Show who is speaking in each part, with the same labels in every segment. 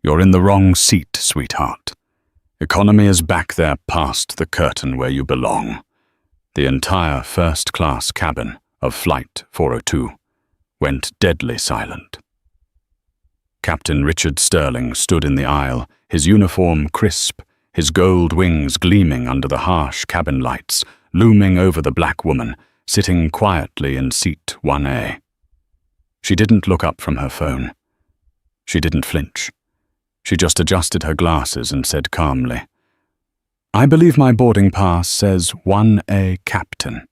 Speaker 1: You're in the wrong seat, sweetheart. Economy is back there past the curtain where you belong. The entire first-class cabin of Flight 402 went deadly silent. Captain Richard Sterling stood in the aisle, his uniform crisp, his gold wings gleaming under the harsh cabin lights, looming over the black woman, sitting quietly in seat 1A. She didn't look up from her phone. She didn't flinch. She just adjusted her glasses and said calmly, "I believe my boarding pass says 1A Captain."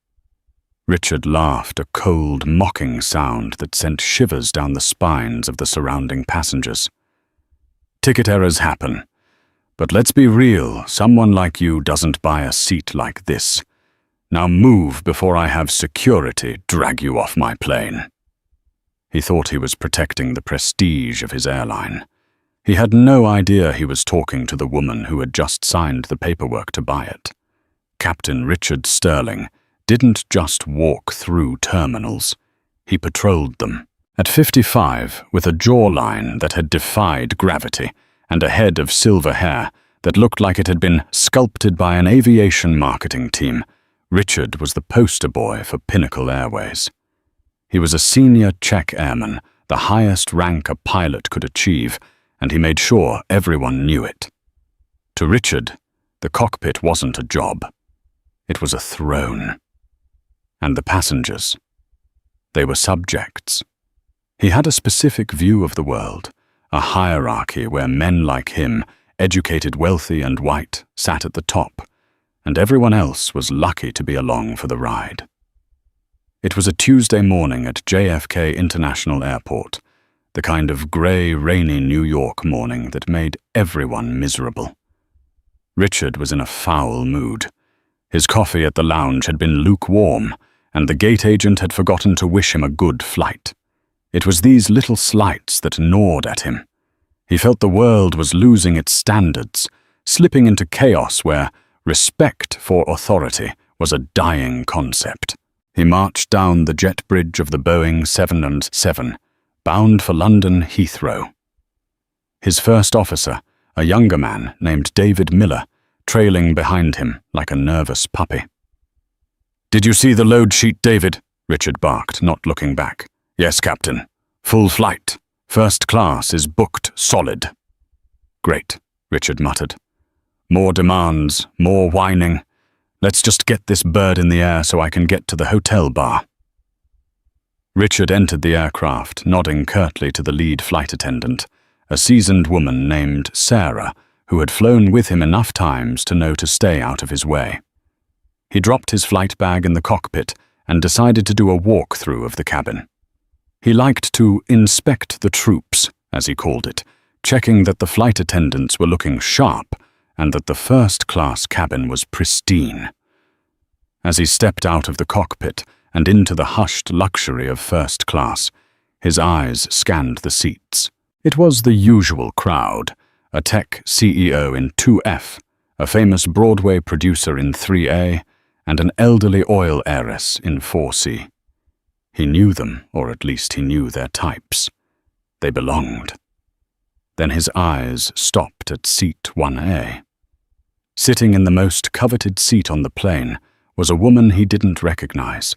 Speaker 1: Richard laughed, a cold, mocking sound that sent shivers down the spines of the surrounding passengers. "Ticket errors happen. But let's be real, someone like you doesn't buy a seat like this. Now move before I have security drag you off my plane." He thought he was protecting the prestige of his airline. He had no idea he was talking to the woman who had just signed the paperwork to buy it. Captain Richard Sterling didn't just walk through terminals. He patrolled them. At 55, with a jawline that had defied gravity and a head of silver hair that looked like it had been sculpted by an aviation marketing team, Richard was the poster boy for Pinnacle Airways. He was a senior check airman, the highest rank a pilot could achieve, and he made sure everyone knew it. To Richard, the cockpit wasn't a job. It was a throne. And the passengers, they were subjects. He had a specific view of the world, a hierarchy where men like him, educated, wealthy, and white, sat at the top, and everyone else was lucky to be along for the ride. It was a Tuesday morning at JFK International Airport, the kind of grey, rainy New York morning that made everyone miserable. Richard was in a foul mood. His coffee at the lounge had been lukewarm, and the gate agent had forgotten to wish him a good flight. It was these little slights that gnawed at him. He felt the world was losing its standards, slipping into chaos where respect for authority was a dying concept. He marched down the jet bridge of the Boeing 707, bound for London Heathrow. His first officer, a younger man named David Miller, trailing behind him like a nervous puppy. "Did you see the load sheet, David?" Richard barked, not looking back. "Yes, Captain. Full flight. First class is booked solid." "Great," Richard muttered. "More demands, more whining. Let's just get this bird in the air so I can get to the hotel bar." Richard entered the aircraft, nodding curtly to the lead flight attendant, a seasoned woman named Sarah, who had flown with him enough times to know to stay out of his way. He dropped his flight bag in the cockpit and decided to do a walkthrough of the cabin. He liked to inspect the troops, as he called it, checking that the flight attendants were looking sharp and that the first-class cabin was pristine. As he stepped out of the cockpit and into the hushed luxury of first class, his eyes scanned the seats. It was the usual crowd, a tech CEO in 2F, a famous Broadway producer in 3A, and an elderly oil heiress in 4C. He knew them, or at least he knew their types. They belonged. Then his eyes stopped at seat 1A. Sitting in the most coveted seat on the plane was a woman he didn't recognize.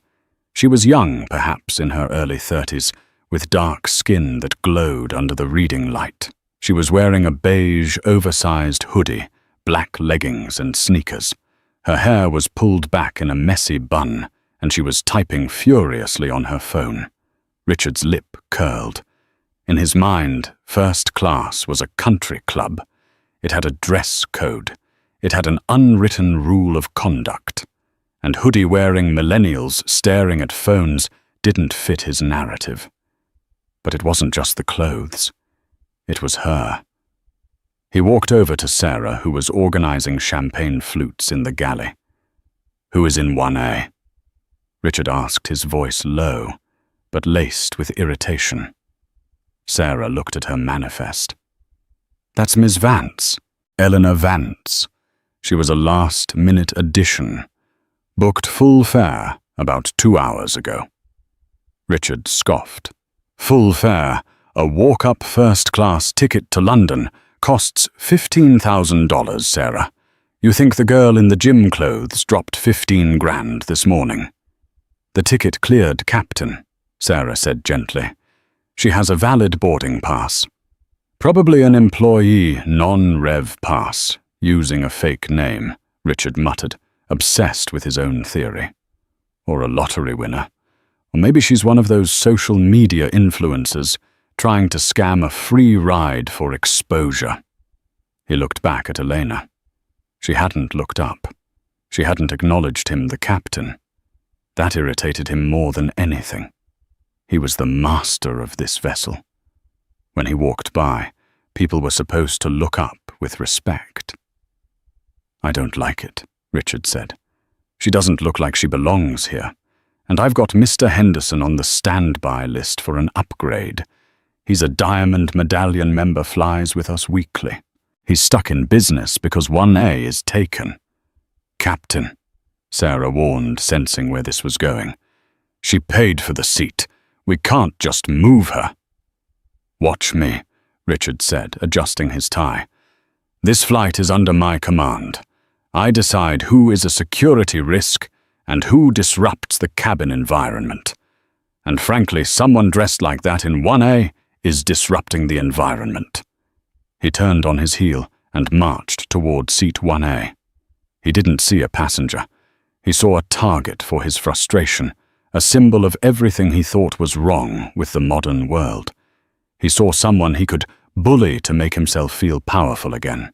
Speaker 1: She was young, perhaps in her early 30s, with dark skin that glowed under the reading light. She was wearing a beige, oversized hoodie, black leggings and sneakers. Her hair was pulled back in a messy bun, and she was typing furiously on her phone. Richard's lip curled. In his mind, first class was a country club. It had a dress code. It had an unwritten rule of conduct. And hoodie-wearing millennials staring at phones didn't fit his narrative. But it wasn't just the clothes. It was her. He walked over to Sarah, who was organizing champagne flutes in the galley. "Who is in 1A?" Richard asked, his voice low, but laced with irritation. Sarah looked at her manifest. "That's Miss Vance, Eleanor Vance. She was a last-minute addition. Booked full fare about 2 hours ago." Richard scoffed. "Full fare? A walk-up first-class ticket to London costs $15,000, Sarah. You think the girl in the gym clothes dropped 15 grand this morning? The ticket cleared, Captain, Sarah said gently. She has a valid boarding pass. Probably an employee non-rev pass, using a fake name, Richard muttered, obsessed with his own theory. Or a lottery winner. Or maybe she's one of those social media influencers trying to scam a free ride for exposure. He looked back at Elena. She hadn't looked up. She hadn't acknowledged him the captain. That irritated him more than anything. He was the master of this vessel. When he walked by, people were supposed to look up with respect. I don't like it, Richard said. She doesn't look like she belongs here. And I've got Mr. Henderson on the standby list for an upgrade. He's a Diamond Medallion member, flies with us weekly. He's stuck in business because 1A is taken. Captain, Sarah warned, sensing where this was going. She paid for the seat. We can't just move her. Watch me, Richard said, adjusting his tie. This flight is under my command. I decide who is a security risk and who disrupts the cabin environment. And frankly, someone dressed like that in 1A is disrupting the environment. He turned on his heel and marched toward seat 1A. He didn't see a passenger. He saw a target for his frustration, a symbol of everything he thought was wrong with the modern world. He saw someone he could bully to make himself feel powerful again.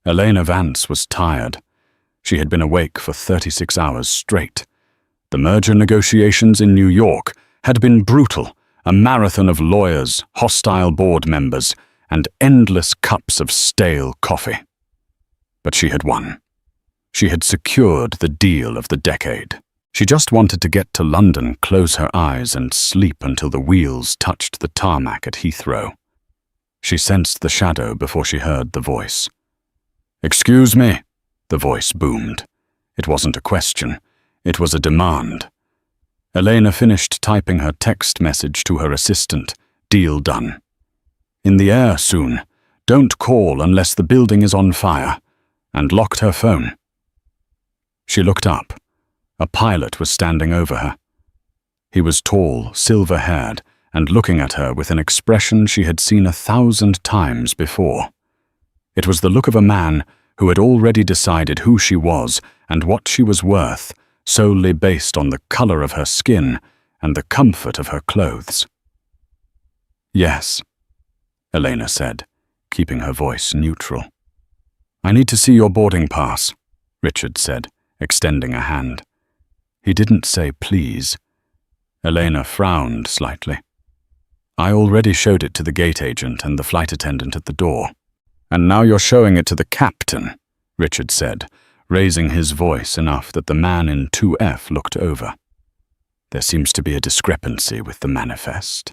Speaker 1: Elena Vance was tired. She had been awake for 36 hours straight. The merger negotiations in New York had been brutal, a marathon of lawyers, hostile board members, and endless cups of stale coffee. But she had won. She had secured the deal of the decade. She just wanted to get to London, close her eyes, and sleep until the wheels touched the tarmac at Heathrow. She sensed the shadow before she heard the voice. "Excuse me," the voice boomed. It wasn't a question. It was a demand. Elena finished typing her text message to her assistant. Deal done. In the air soon. Don't call unless the building is on fire. And locked her phone. She looked up. A pilot was standing over her. He was tall, silver-haired, and looking at her with an expression she had seen 1,000 times before. It was the look of a man who had already decided who she was and what she was worth, solely based on the color of her skin and the comfort of her clothes. "Yes," Elena said, keeping her voice neutral. "I need to see your boarding pass," Richard said, extending a hand. He didn't say please. Elena frowned slightly. "I already showed it to the gate agent and the flight attendant at the door. And now you're showing it to the captain," Richard said, raising his voice enough that the man in 2F looked over. "There seems to be a discrepancy with the manifest."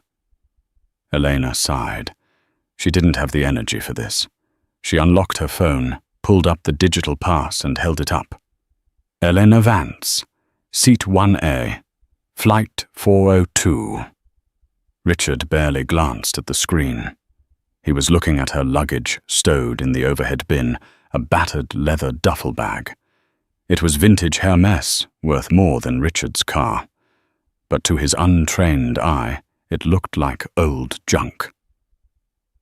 Speaker 1: Elena sighed. She didn't have the energy for this. She unlocked her phone, pulled up the digital pass and held it up. "Elena Vance, Seat 1A, Flight 402. Richard barely glanced at the screen. He was looking at her luggage stowed in the overhead bin, a battered leather duffel bag. It was vintage Hermes, worth more than Richard's car. But to his untrained eye, it looked like old junk.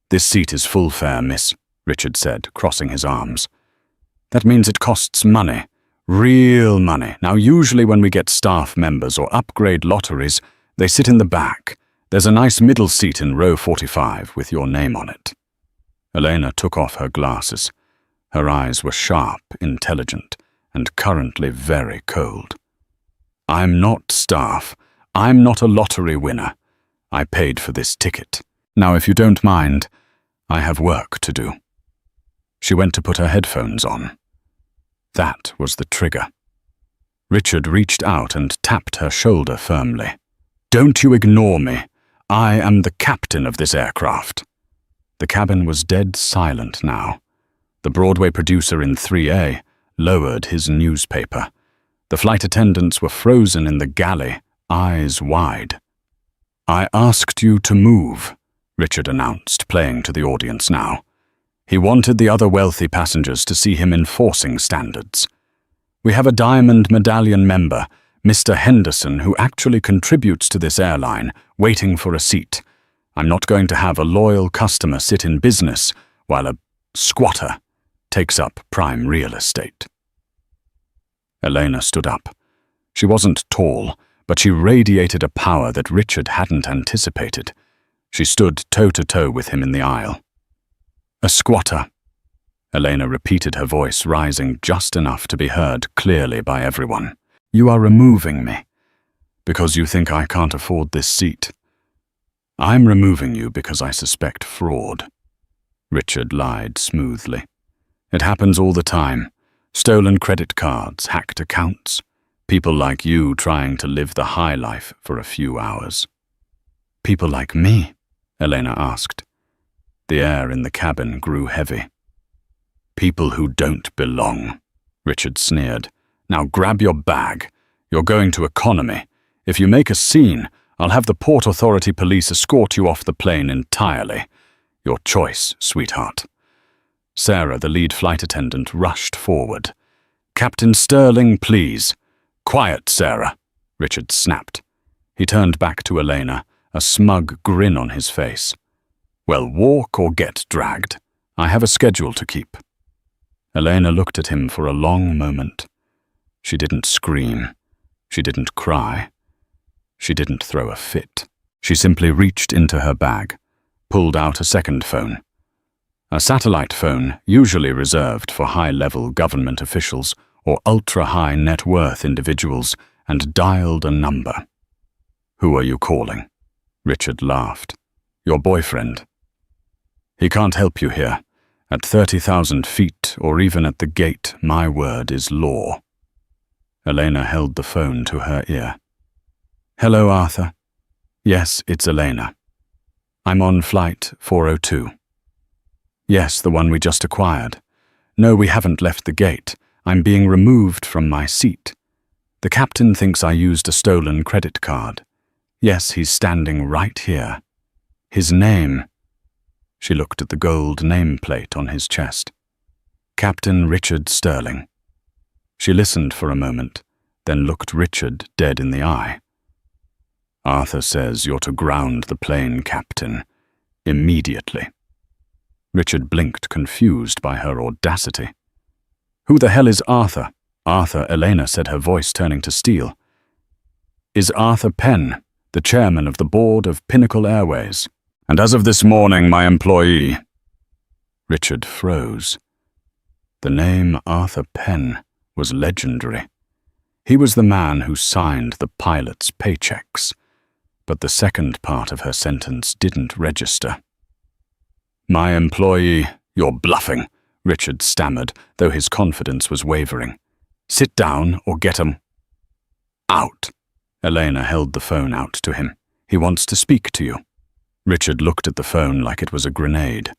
Speaker 1: "This seat is full fare, miss," Richard said, crossing his arms. "That means it costs money. Real money. Now, usually when we get staff members or upgrade lotteries, they sit in the back. There's a nice middle seat in row 45 with your name on it." Elena took off her glasses. Her eyes were sharp, intelligent, and currently very cold. "I'm not staff. I'm not a lottery winner. I paid for this ticket. Now, if you don't mind, I have work to do." She went to put her headphones on. That was the trigger. Richard reached out and tapped her shoulder firmly. "Don't you ignore me. I am the captain of this aircraft." The cabin was dead silent now. The Broadway producer in 3A lowered his newspaper. The flight attendants were frozen in the galley, eyes wide. "I asked you to move," Richard announced, playing to the audience now. He wanted the other wealthy passengers to see him enforcing standards. We have a Diamond Medallion member, Mr. Henderson, who actually contributes to this airline, waiting for a seat. I'm not going to have a loyal customer sit in business while a squatter takes up prime real estate. Elena stood up. She wasn't tall, but she radiated a power that Richard hadn't anticipated. She stood toe-to-toe with him in the aisle. A squatter. Elena repeated, her voice rising just enough to be heard clearly by everyone. You are removing me because you think I can't afford this seat. I'm removing you because I suspect fraud. Richard lied smoothly. It happens all the time. Stolen credit cards, hacked accounts. People like you trying to live the high life for a few hours. People like me? Elena asked. The air in the cabin grew heavy. People who don't belong, Richard sneered. Now grab your bag. You're going to economy. If you make a scene, I'll have the Port Authority police escort you off the plane entirely. Your choice, sweetheart. Sarah, the lead flight attendant, rushed forward. Captain Sterling, please. Quiet, Sarah, Richard snapped. He turned back to Elena, a smug grin on his face. Well, walk or get dragged. I have a schedule to keep. Elena looked at him for a long moment. She didn't scream. She didn't cry. She didn't throw a fit. She simply reached into her bag, pulled out a second phone. A satellite phone, usually reserved for high-level government officials or ultra-high net worth individuals, and dialed a number. Who are you calling? Richard laughed. Your boyfriend. He can't help you here. At 30,000 feet, or even at the gate, my word is law. Elena held the phone to her ear. Hello, Arthur. Yes, it's Elena. I'm on flight 402. Yes, the one we just acquired. No, we haven't left the gate. I'm being removed from my seat. The captain thinks I used a stolen credit card. Yes, he's standing right here. His name. She looked at the gold nameplate on his chest. Captain Richard Sterling. She listened for a moment, then looked Richard dead in the eye. Arthur says you're to ground the plane, Captain. Immediately. Richard blinked, confused by her audacity. Who the hell is Arthur? Arthur, Elena said, her voice turning to steel. Is Arthur Penn, the chairman of the board of Pinnacle Airways, and as of this morning, my employee. Richard froze. The name Arthur Penn was legendary. He was the man who signed the pilot's paychecks, but the second part of her sentence didn't register. My employee, you're bluffing, Richard stammered, though his confidence was wavering. Sit down or get him. Out. Elena held the phone out to him. He wants to speak to you. Richard looked at the phone like it was a grenade.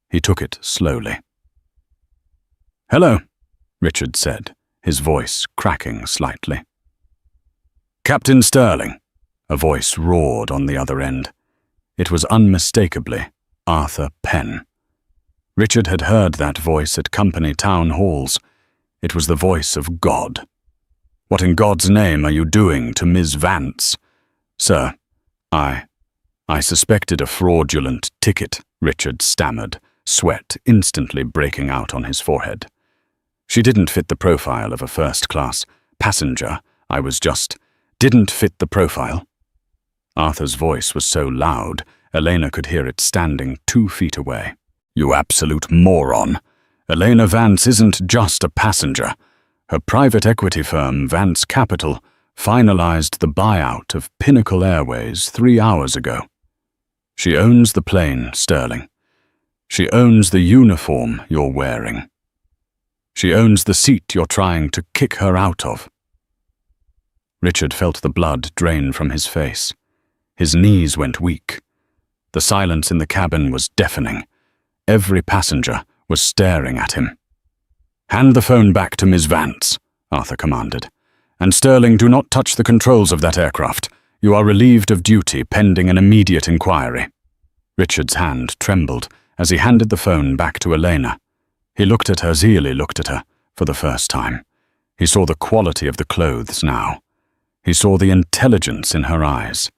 Speaker 1: He took it slowly. Hello, Richard said, his voice cracking slightly. Captain Sterling, a voice roared on the other end. It was unmistakably Arthur Penn. Richard had heard that voice at company town halls. It was the voice of God. What in God's name are you doing to Ms. Vance? Sir, I suspected a fraudulent ticket, Richard stammered, sweat instantly breaking out on his forehead. She didn't fit the profile of a first-class passenger. Didn't fit the profile. Arthur's voice was so loud, Elena could hear it standing 2 feet away. You absolute moron. Elena Vance isn't just a passenger. Her private equity firm, Vance Capital, finalized the buyout of Pinnacle Airways 3 hours ago. She owns the plane, Sterling. She owns the uniform you're wearing. She owns the seat you're trying to kick her out of. Richard felt the blood drain from his face. His knees went weak. The silence in the cabin was deafening. Every passenger was staring at him. Hand the phone back to Ms. Vance, Arthur commanded. And Sterling, do not touch the controls of that aircraft. You are relieved of duty pending an immediate inquiry. Richard's hand trembled as he handed the phone back to Elena. He looked at her, Zeally looked at her, for the first time. He saw the quality of the clothes now. He saw the intelligence in her eyes.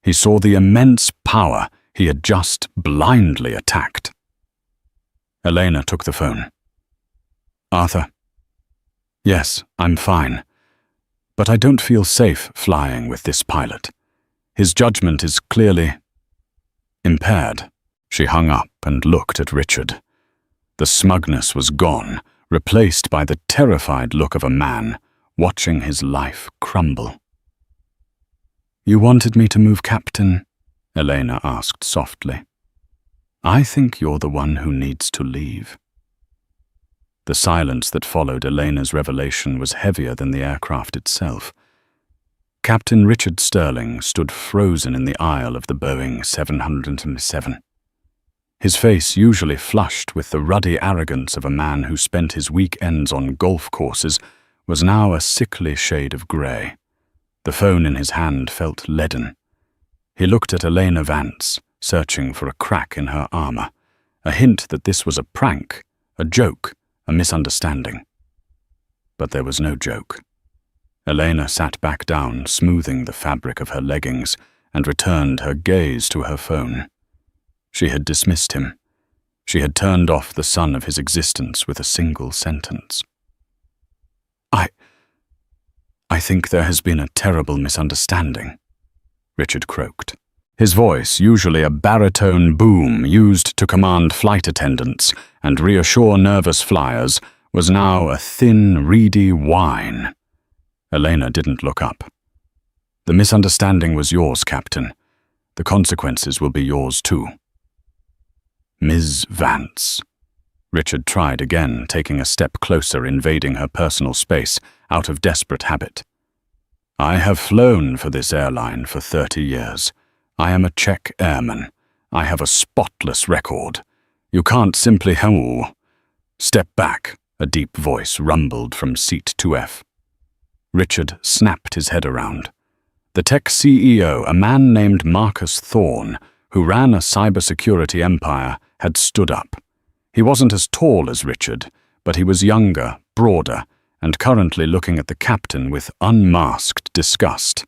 Speaker 1: He saw the immense power he had just blindly attacked. Elena took the phone. "Arthur." "Yes, I'm fine. But I don't feel safe flying with this pilot. His judgment is clearly impaired." She hung up and looked at Richard. The smugness was gone, replaced by the terrified look of a man watching his life crumble. "You wanted me to move, Captain?" Elena asked softly. "I think you're the one who needs to leave." The silence that followed Elena's revelation was heavier than the aircraft itself. Captain Richard Sterling stood frozen in the aisle of the Boeing 707. His face, usually flushed with the ruddy arrogance of a man who spent his weekends on golf courses, was now a sickly shade of grey. The phone in his hand felt leaden. He looked at Elena Vance, searching for a crack in her armor, a hint that this was a prank, a joke, a misunderstanding. But there was no joke. Elena sat back down, smoothing the fabric of her leggings, and returned her gaze to her phone. She had dismissed him. She had turned off the sun of his existence with a single sentence. I think there has been a terrible misunderstanding," Richard croaked. His voice, usually a baritone boom used to command flight attendants and reassure nervous flyers, was now a thin, reedy whine. Elena didn't look up. "The misunderstanding was yours, Captain. The consequences will be yours too." "Ms. Vance." Richard tried again, taking a step closer, invading her personal space out of desperate habit. "I have flown for this airline for 30 years. I am a Czech airman. I have a spotless record. You can't simply Step back," a deep voice rumbled from seat 2F. Richard snapped his head around. The tech CEO, a man named Marcus Thorne, who ran a cybersecurity empire, had stood up. He wasn't as tall as Richard, but he was younger, broader, and currently looking at the captain with unmasked disgust.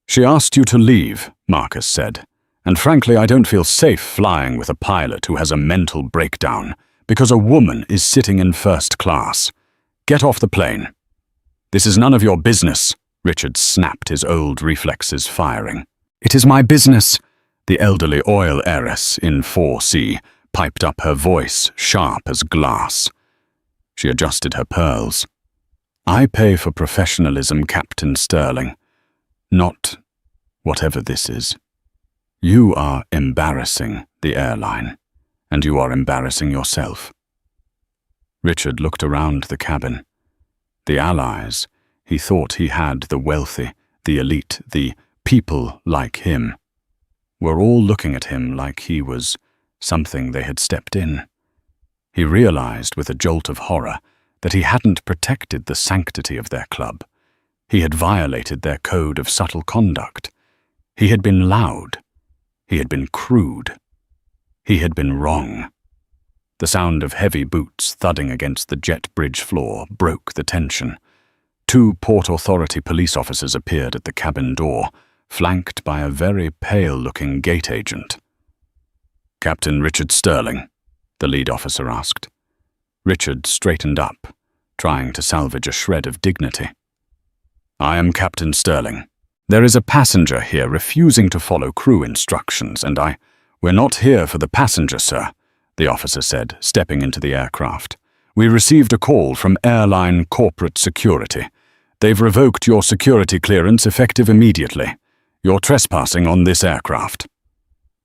Speaker 1: "She asked you to leave," Marcus said, "and frankly I don't feel safe flying with a pilot who has a mental breakdown because a woman is sitting in first class. Get off the plane." "This is none of your business," Richard snapped, his old reflexes firing. "It is my business," the elderly oil heiress in 4C piped up, her voice sharp as glass. She adjusted her pearls. "I pay for professionalism, Captain Sterling. Not whatever this is. You are embarrassing the airline, and you are embarrassing yourself." Richard looked around the cabin. The allies, he thought he had the wealthy, the elite, the people like him, were all looking at him like he was something they had stepped in. He realized with a jolt of horror that he hadn't protected the sanctity of their club. He had violated their code of subtle conduct. He had been loud. He had been crude. He had been wrong. The sound of heavy boots thudding against the jet bridge floor broke the tension. 2 Port Authority police officers appeared at the cabin door, flanked by a very pale-looking gate agent. "Captain Richard Sterling?" the lead officer asked. Richard straightened up, trying to salvage a shred of dignity. "I am Captain Sterling. There is a passenger here refusing to follow crew instructions, and We're not here for the passenger, sir," the officer said, stepping into the aircraft. "We received a call from Airline Corporate Security. They've revoked your security clearance effective immediately. You're trespassing on this aircraft."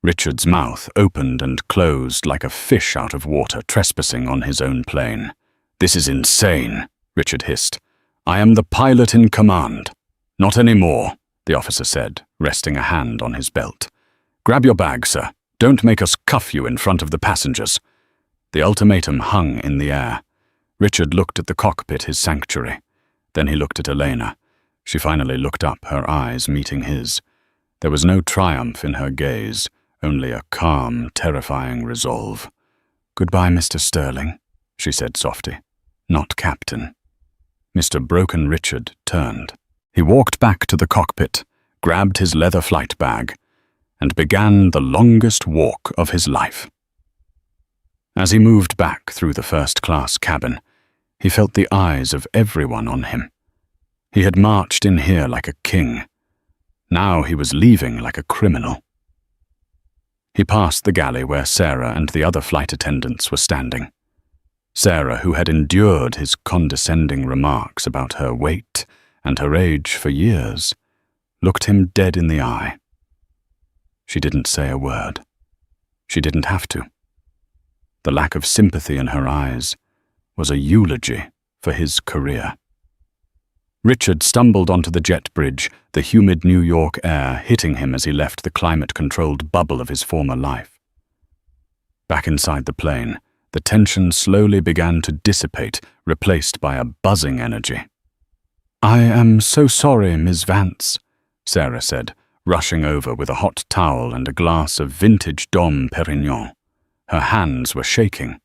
Speaker 1: Richard's mouth opened and closed like a fish out of water trespassing on his own plane. "This is insane," Richard hissed. "I am the pilot in command." "Not anymore," the officer said, resting a hand on his belt. "Grab your bag, sir. Don't make us cuff you in front of the passengers." The ultimatum hung in the air. Richard looked at the cockpit, his sanctuary. Then he looked at Elena. She finally looked up, her eyes meeting his. There was no triumph in her gaze, only a calm, terrifying resolve. "Goodbye, Mr. Sterling," she said softly. "Not Captain." Mr. Broken Richard turned. He walked back to the cockpit, grabbed his leather flight bag, and began the longest walk of his life. As he moved back through the first-class cabin, he felt the eyes of everyone on him. He had marched in here like a king. Now he was leaving like a criminal. He passed the galley where Sarah and the other flight attendants were standing. Sarah, who had endured his condescending remarks about her weight and her age for years, looked him dead in the eye. She didn't say a word. She didn't have to. The lack of sympathy in her eyes was a eulogy for his career. Richard stumbled onto the jet bridge, the humid New York air hitting him as he left the climate-controlled bubble of his former life. Back inside the plane, the tension slowly began to dissipate, replaced by a buzzing energy. "I am so sorry, Ms. Vance," Sarah said, rushing over with a hot towel and a glass of vintage Dom Perignon. Her hands were shaking.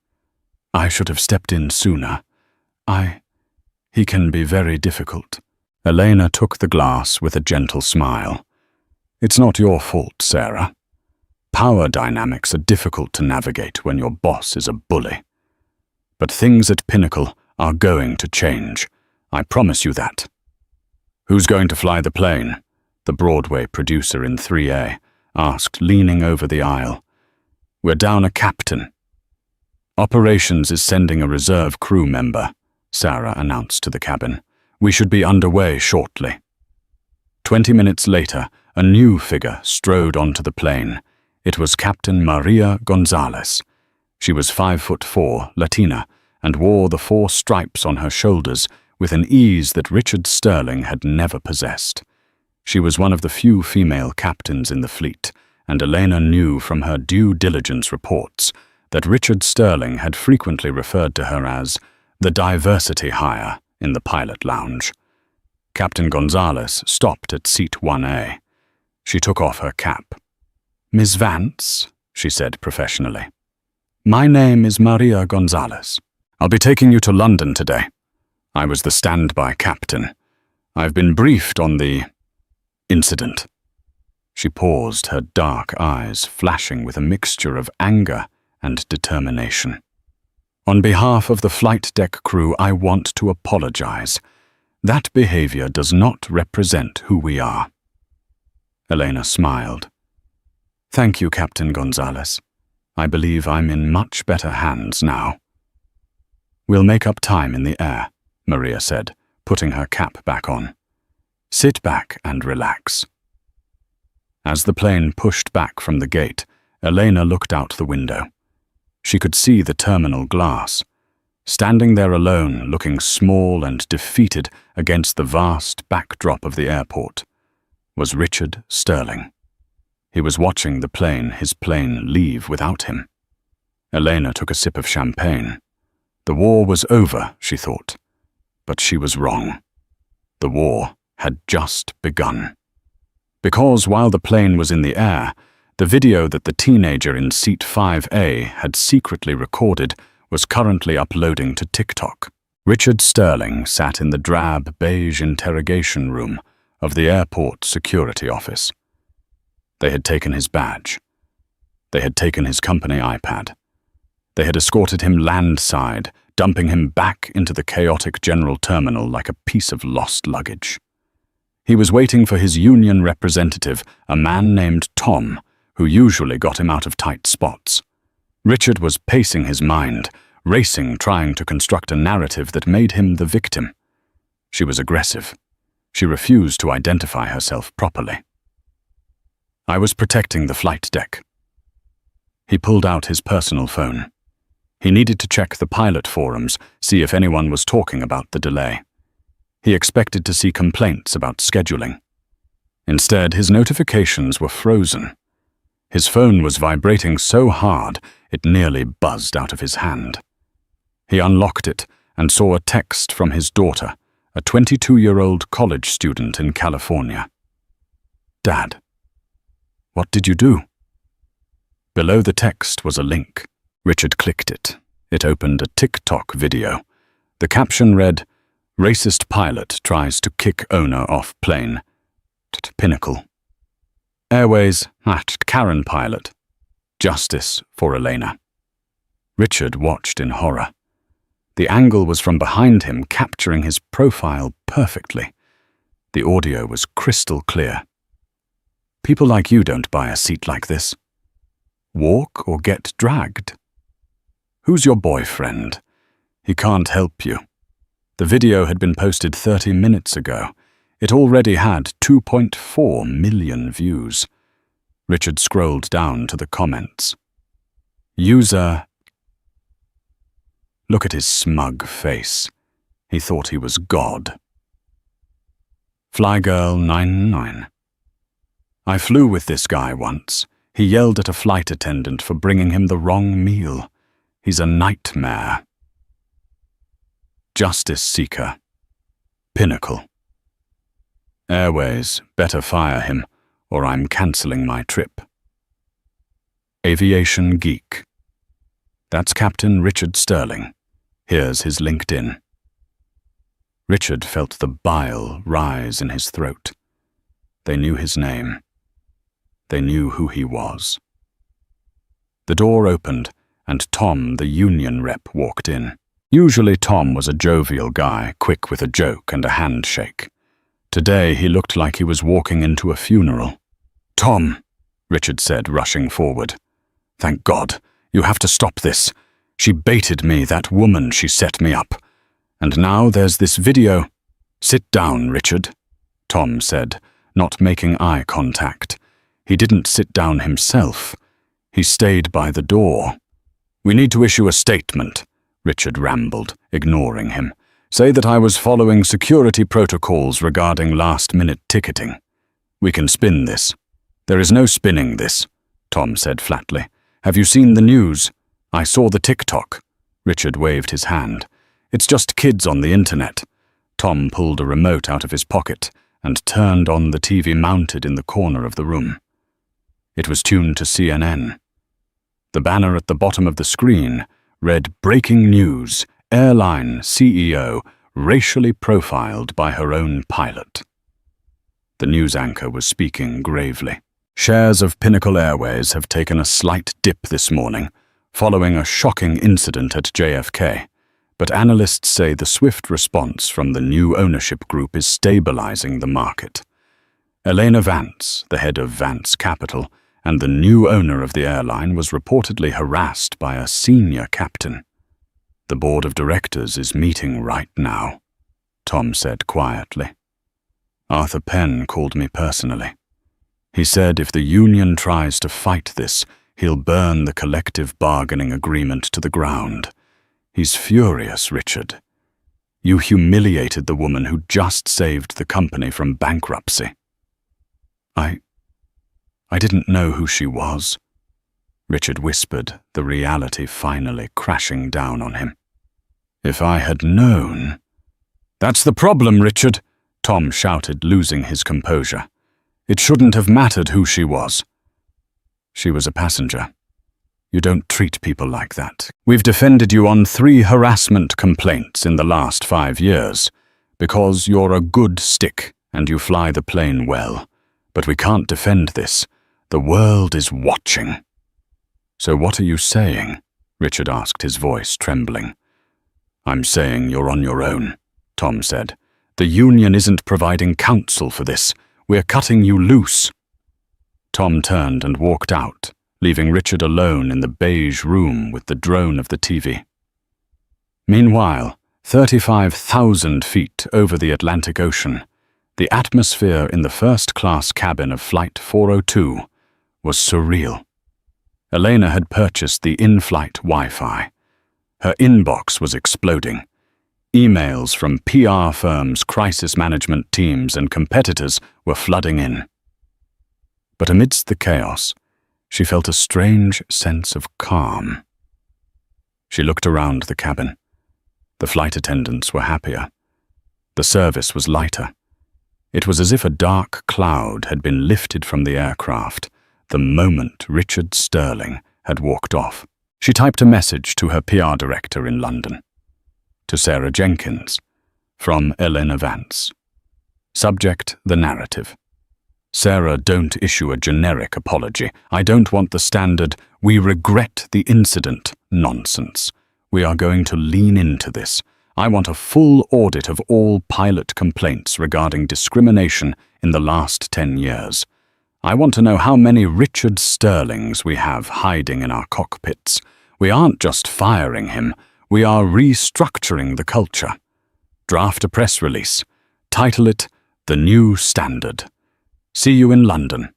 Speaker 1: "I should have stepped in sooner. He can be very difficult." Elena took the glass with a gentle smile. "It's not your fault, Sarah. Power dynamics are difficult to navigate when your boss is a bully. But things at Pinnacle are going to change. I promise you that." "Who's going to fly the plane?" the Broadway producer in 3A asked, leaning over the aisle. "We're down a captain." "Operations is sending a reserve crew member," Sarah announced to the cabin. "We should be underway shortly." 20 minutes later, a new figure strode onto the plane. It was Captain Maria Gonzalez. She was 5'4", Latina, and wore the 4 stripes on her shoulders with an ease that Richard Sterling had never possessed. She was one of the few female captains in the fleet, and Elena knew from her due diligence reports that Richard Sterling had frequently referred to her as the diversity hire in the pilot lounge. Captain Gonzalez stopped at seat 1A. She took off her cap. "Ms. Vance," she said professionally. "My name is Maria Gonzalez. I'll be taking you to London today. I was the standby captain. I've been briefed on the incident." She paused, her dark eyes flashing with a mixture of anger and determination. "On behalf of the flight deck crew, I want to apologize. That behavior does not represent who we are." Elena smiled. "Thank you, Captain Gonzalez. I believe I'm in much better hands now." "We'll make up time in the air," Maria said, putting her cap back on. "Sit back and relax." As the plane pushed back from the gate, Elena looked out the window. She could see the terminal glass. Standing there alone, looking small and defeated against the vast backdrop of the airport, was Richard Sterling. He was watching his plane leave without him. Elena took a sip of champagne. The war was over, she thought. But she was wrong. The war had just begun. Because while the plane was in the air, the video that the teenager in seat 5A had secretly recorded was currently uploading to TikTok. Richard Sterling sat in the drab beige interrogation room of the airport security office. They had taken his badge. They had taken his company iPad. They had escorted him landside, dumping him back into the chaotic general terminal like a piece of lost luggage. He was waiting for his union representative, a man named Tom, who usually got him out of tight spots. Richard was pacing his mind, racing, trying to construct a narrative that made him the victim. She was aggressive. She refused to identify herself properly. "I was protecting the flight deck." He pulled out his personal phone. He needed to check the pilot forums, see if anyone was talking about the delay. He expected to see complaints about scheduling. Instead, his notifications were frozen. His phone was vibrating so hard it nearly buzzed out of his hand. He unlocked it and saw a text from his daughter, a 22-year-old college student in California. "Dad, what did you do?" Below the text was a link. Richard clicked it. It opened a TikTok video. The caption read, "Racist pilot tries to kick owner off plane. Pinnacle. Airways @ Karen pilot. Justice for Elena." Richard watched in horror. The angle was from behind him, capturing his profile perfectly. The audio was crystal clear. "People like you don't buy a seat like this. Walk or get dragged. Who's your boyfriend? He can't help you." The video had been posted 30 minutes ago. It already had 2.4 million views. Richard scrolled down to the comments. User. Look at his smug face. He thought he was God. Flygirl99. I flew with this guy once. He yelled at a flight attendant for bringing him the wrong meal. He's a nightmare. Justice Seeker. Pinnacle. Airways, better fire him, or I'm cancelling my trip. Aviation Geek. That's Captain Richard Sterling. Here's his LinkedIn. Richard felt the bile rise in his throat. They knew his name. They knew who he was. The door opened, and Tom, the union rep, walked in. Usually Tom was a jovial guy, quick with a joke and a handshake. Today he looked like he was walking into a funeral. "Tom," Richard said, rushing forward. "Thank God. You have to stop this. She baited me, that woman, she set me up. And now there's this video." "Sit down, Richard," Tom said, not making eye contact. He didn't sit down himself. He stayed by the door. "We need to issue a statement," Richard rambled, ignoring him. "Say that I was following security protocols regarding last-minute ticketing. We can spin this." "There is no spinning this," Tom said flatly. "Have you seen the news?" "I saw the TikTok." Richard waved his hand. "It's just kids on the internet." Tom pulled a remote out of his pocket and turned on the TV mounted in the corner of the room. It was tuned to CNN. The banner at the bottom of the screen read, "Breaking news, airline CEO racially profiled by her own pilot." The news anchor was speaking gravely. "Shares of Pinnacle Airways have taken a slight dip this morning, following a shocking incident at JFK. But analysts say the swift response from the new ownership group is stabilizing the market. Elena Vance, the head of Vance Capital, and the new owner of the airline, was reportedly harassed by a senior captain. The board of directors is meeting right now," Tom said quietly. "Arthur Penn called me personally. He said if the union tries to fight this, he'll burn the collective bargaining agreement to the ground. He's furious, Richard. You humiliated the woman who just saved the company from bankruptcy." I didn't know who she was," Richard whispered, the reality finally crashing down on him. "If I had known—" "That's the problem, Richard," Tom shouted, losing his composure. "It shouldn't have mattered who she was." "She was a passenger. You don't treat people like that. We've defended you on 3 harassment complaints in the last 5 years, because you're a good stick and you fly the plane well. But we can't defend this. The world is watching." "So what are you saying?" Richard asked, his voice trembling. "I'm saying you're on your own," Tom said. "The union isn't providing counsel for this. We're cutting you loose." Tom turned and walked out, leaving Richard alone in the beige room with the drone of the TV. Meanwhile, 35,000 feet over the Atlantic Ocean, the atmosphere in the first-class cabin of Flight 402 was surreal. Elena had purchased the in-flight Wi-Fi. Her inbox was exploding. Emails from PR firms, crisis management teams, and competitors were flooding in. But amidst the chaos, she felt a strange sense of calm. She looked around the cabin. The flight attendants were happier. The service was lighter. It was as if a dark cloud had been lifted from the aircraft. the moment Richard Sterling had walked off. She typed a message to her PR director in London. To Sarah Jenkins, from Elena Vance. Subject, the narrative. Sarah, don't issue a generic apology. I don't want the standard, "we regret the incident" nonsense. We are going to lean into this. I want a full audit of all pilot complaints regarding discrimination in the last 10 years. I want to know how many Richard Sterlings we have hiding in our cockpits. We aren't just firing him, we are restructuring the culture. Draft a press release. Title it, "The New Standard." See you in London.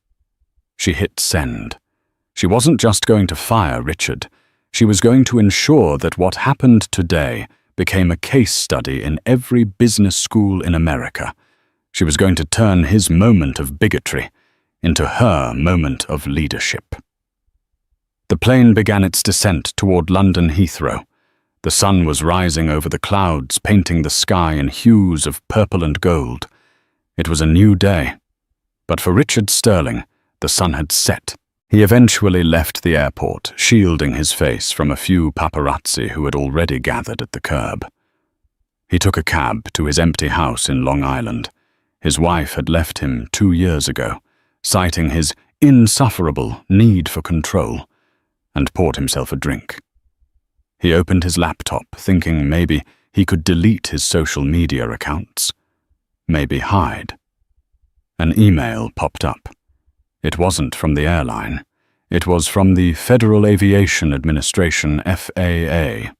Speaker 1: She hit send. She wasn't just going to fire Richard. She was going to ensure that what happened today became a case study in every business school in America. She was going to turn his moment of bigotry into her moment of leadership. The plane began its descent toward London Heathrow. The sun was rising over the clouds, painting the sky in hues of purple and gold. It was a new day. But for Richard Sterling, the sun had set. He eventually left the airport, shielding his face from a few paparazzi who had already gathered at the curb. He took a cab to his empty house in Long Island. His wife had left him 2 years ago, citing his insufferable need for control, and poured himself a drink. He opened his laptop, thinking maybe he could delete his social media accounts. Maybe hide. An email popped up. It wasn't from the airline. It was from the Federal Aviation Administration, FAA.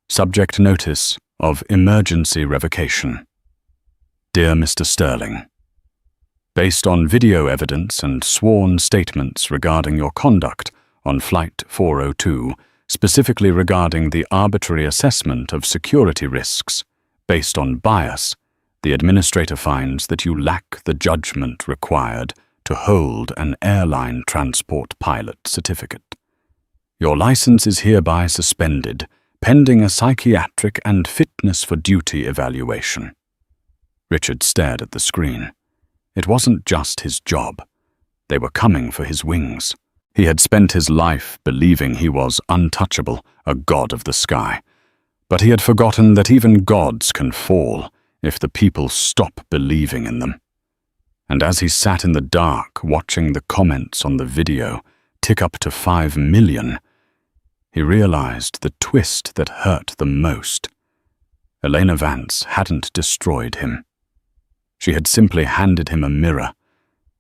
Speaker 1: Subject notice of emergency revocation. Dear Mr. Sterling, based on video evidence and sworn statements regarding your conduct on Flight 402, specifically regarding the arbitrary assessment of security risks based on bias, the administrator finds that you lack the judgment required to hold an airline transport pilot certificate. Your license is hereby suspended, pending a psychiatric and fitness for duty evaluation. Richard stared at the screen. It wasn't just his job. They were coming for his wings. He had spent his life believing he was untouchable, a god of the sky. But he had forgotten that even gods can fall if the people stop believing in them. And as he sat in the dark watching the comments on the video tick up to 5 million, he realized the twist that hurt the most. Elena Vance hadn't destroyed him. She had simply handed him a mirror,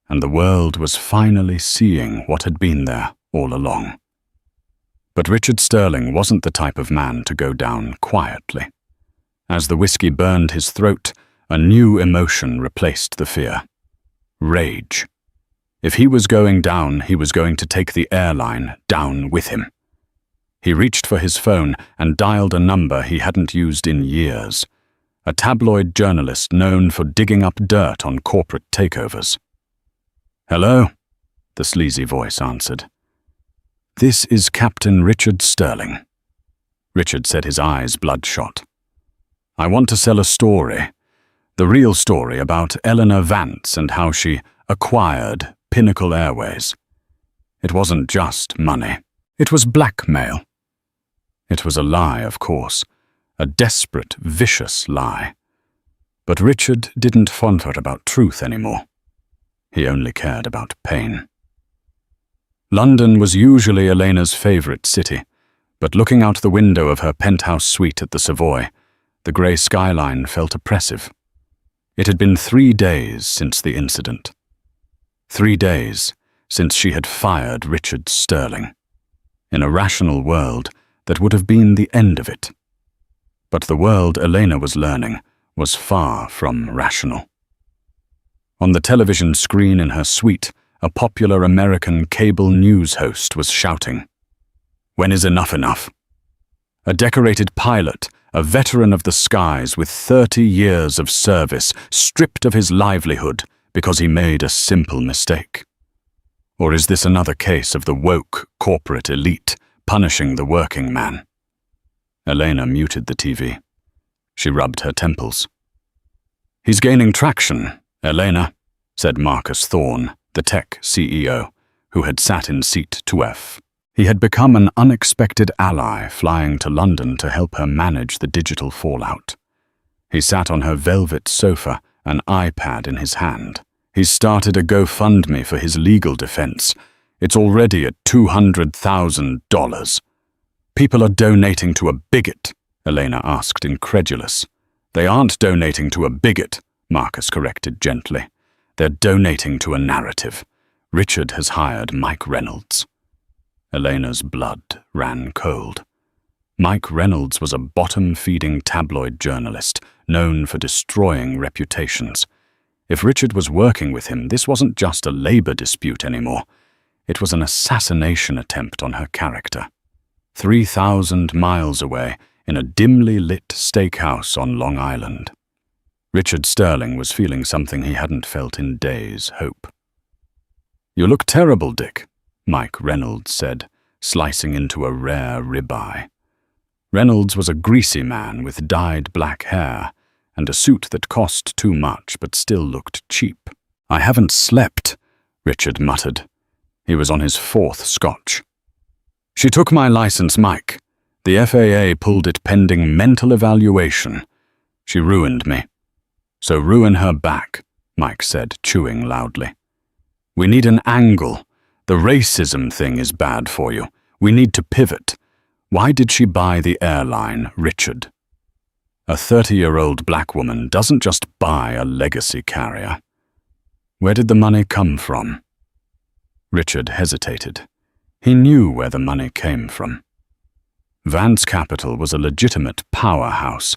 Speaker 1: and the world was finally seeing what had been there all along. But Richard Sterling wasn't the type of man to go down quietly. As the whiskey burned his throat, a new emotion replaced the fear. Rage. If he was going down, he was going to take the airline down with him. He reached for his phone and dialed a number he hadn't used in years. A tabloid journalist known for digging up dirt on corporate takeovers. "Hello?" the sleazy voice answered. "This is Captain Richard Sterling." Richard said, his eyes bloodshot. "I want to sell a story. The real story about Eleanor Vance and how she acquired Pinnacle Airways. It wasn't just money. It was blackmail. It was a lie, of course. A desperate, vicious lie. But Richard didn't falter about truth anymore. He only cared about pain. London was usually Elena's favorite city, but looking out the window of her penthouse suite at the Savoy, the grey skyline felt oppressive. It had been 3 days since the incident. 3 days since she had fired Richard Sterling. In a rational world, that would have been the end of it. But the world Elena was learning was far from rational. On the television screen in her suite, a popular American cable news host was shouting, "When is enough enough?" A decorated pilot, a veteran of the skies with 30 years of service, stripped of his livelihood because he made a simple mistake. Or is this another case of the woke corporate elite punishing the working man? Elena muted the TV. She rubbed her temples. "He's gaining traction, Elena," said Marcus Thorne, the tech CEO, who had sat in seat 2F. He had become an unexpected ally, flying to London to help her manage the digital fallout. He sat on her velvet sofa, an iPad in his hand. He's started a GoFundMe for his legal defense. It's already at $200,000. People are donating to a bigot, Elena asked, incredulous. They aren't donating to a bigot, Marcus corrected gently. They're donating to a narrative. Richard has hired Mike Reynolds. Elena's blood ran cold. Mike Reynolds was a bottom-feeding tabloid journalist, known for destroying reputations. If Richard was working with him, this wasn't just a labor dispute anymore. It was an assassination attempt on her character. 3,000 miles away, in a dimly lit steakhouse on Long Island. Richard Sterling was feeling something he hadn't felt in days, hope. "You look terrible, Dick," Mike Reynolds said, slicing into a rare ribeye. Reynolds was a greasy man with dyed black hair and a suit that cost too much but still looked cheap. "I haven't slept," Richard muttered. He was on his 4th scotch. "She took my license, Mike. The FAA pulled it pending mental evaluation. She ruined me." "So ruin her back," Mike said, chewing loudly. "We need an angle. The racism thing is bad for you. We need to pivot. Why did she buy the airline, Richard?" A 30-year-old black woman doesn't just buy a legacy carrier. Where did the money come from? Richard hesitated. He knew where the money came from. Vance Capital was a legitimate powerhouse,